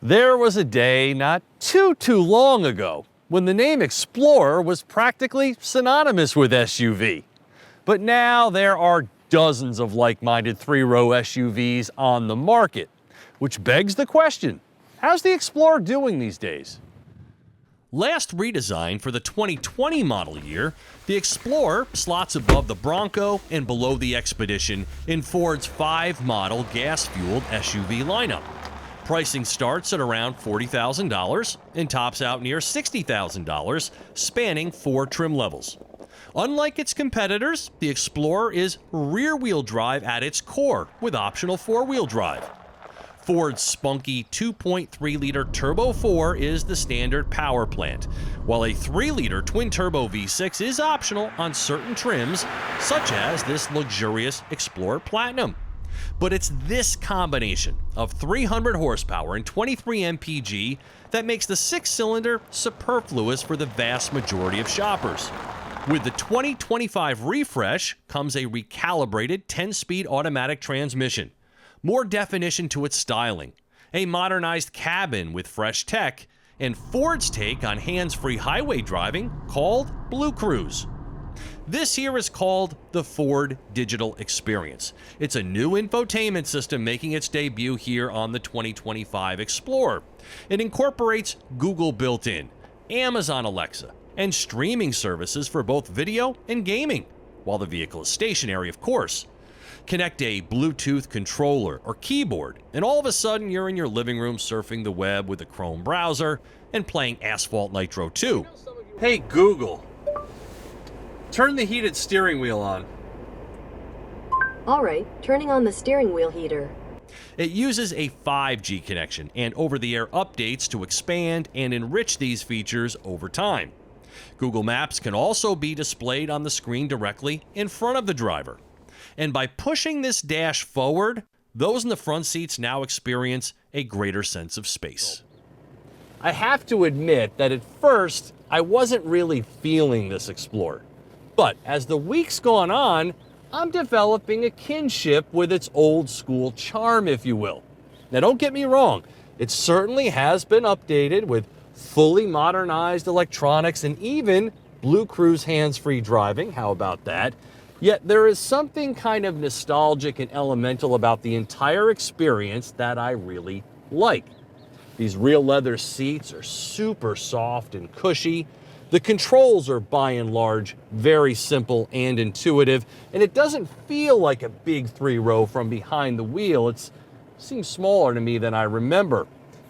There was a day not too long ago when the name Explorer was practically synonymous with SUV. But now there are dozens of like-minded three-row SUVs on the market, which begs the question, how's the Explorer doing these days? Last redesigned for the 2020 model year, the Explorer slots above the Bronco and below the Expedition in Ford's 5-model gas-fueled SUV lineup. Pricing starts at around $40,000 and tops out near $60,000, spanning 4 trim levels. Unlike its competitors, the Explorer is rear-wheel drive at its core, with optional 4-wheel drive. Ford's spunky 2.3-liter Turbo 4 is the standard power plant, while a 3-liter twin-turbo V6 is optional on certain trims, such as this luxurious Explorer Platinum. But it's this combination of 300 horsepower and 23 mpg that makes the 6-cylinder superfluous for the vast majority of shoppers. With the 2025 refresh comes a recalibrated 10-speed automatic transmission, more definition to its styling, a modernized cabin with fresh tech, and Ford's take on hands-free highway driving called Blue Cruise. This here is called the Ford Digital Experience. It's a new infotainment system making its debut here on the 2025 Explorer. It incorporates Google built-in, Amazon Alexa, and streaming services for both video and gaming, while the vehicle is stationary, of course. Connect a Bluetooth controller or keyboard, and all of a sudden you're in your living room surfing the web with a Chrome browser and playing Asphalt Nitro 2. Hey Google, turn the heated steering wheel on. All right, turning on the steering wheel heater. It uses a 5G connection and over-the-air updates to expand and enrich these features over time. Google Maps can also be displayed on the screen directly in front of the driver. And by pushing this dash forward, those in the front seats now experience a greater sense of space. I have to admit that at first, I wasn't really feeling this Explorer. But as the week's gone on, I'm developing a kinship with its old school charm, if you will. Now don't get me wrong, it certainly has been updated with fully modernized electronics and even Blue Cruise hands-free driving. How about that? Yet there is something kind of nostalgic and elemental about the entire experience that I really like. These real leather seats are super soft and cushy. The controls are by and large very simple and intuitive, and it doesn't feel like a big 3-row from behind the wheel. It seems smaller to me than I remember.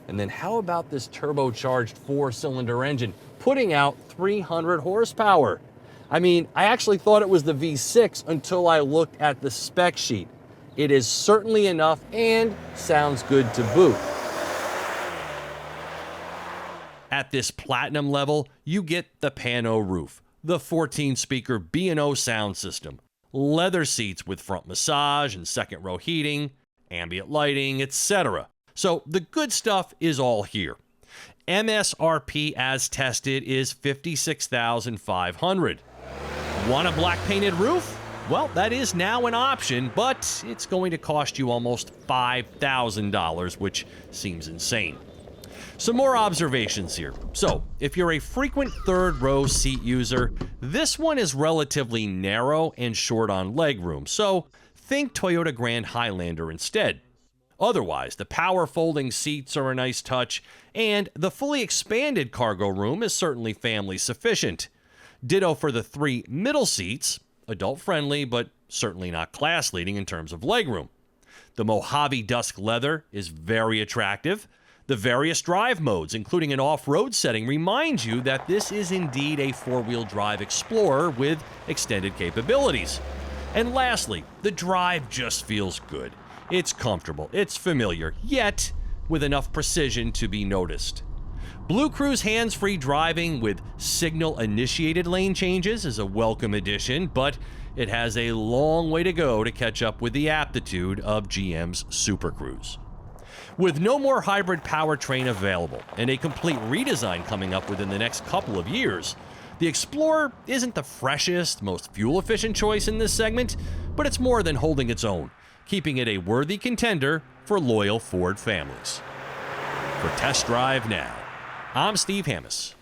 And then how about this turbocharged 4-cylinder engine putting out 300 horsepower? I mean, I actually thought it was the V6 until I looked at the spec sheet. It is certainly enough and sounds good to boot. At this Platinum level, you get the pano roof, the 14-speaker B&O sound system, leather seats with front massage and second-row heating, ambient lighting, etc. So the good stuff is all here. MSRP as tested is $56,500. Want a black painted roof? Well, that is now an option, but it's going to cost you almost $5,000, which seems insane. Some more observations here. So, if you're a frequent third-row seat user, this one is relatively narrow and short on legroom, so think Toyota Grand Highlander instead. Otherwise, the power folding seats are a nice touch, and the fully expanded cargo room is certainly family sufficient. Ditto for the 3 middle seats, adult-friendly, but certainly not class-leading in terms of legroom. The Mojave Dusk leather is very attractive. The various drive modes, including an off-road setting, remind you that this is indeed a 4-wheel drive Explorer with extended capabilities. And lastly, the drive just feels good. It's comfortable, it's familiar, yet with enough precision to be noticed. Blue Cruise hands-free driving with signal-initiated lane changes is a welcome addition, but it has a long way to go to catch up with the aptitude of GM's Super Cruise. With no more hybrid powertrain available and a complete redesign coming up within the next couple of years, the Explorer isn't the freshest, most fuel-efficient choice in this segment, but it's more than holding its own, keeping it a worthy contender for loyal Ford families. For Test Drive Now, I'm Steve Hammis.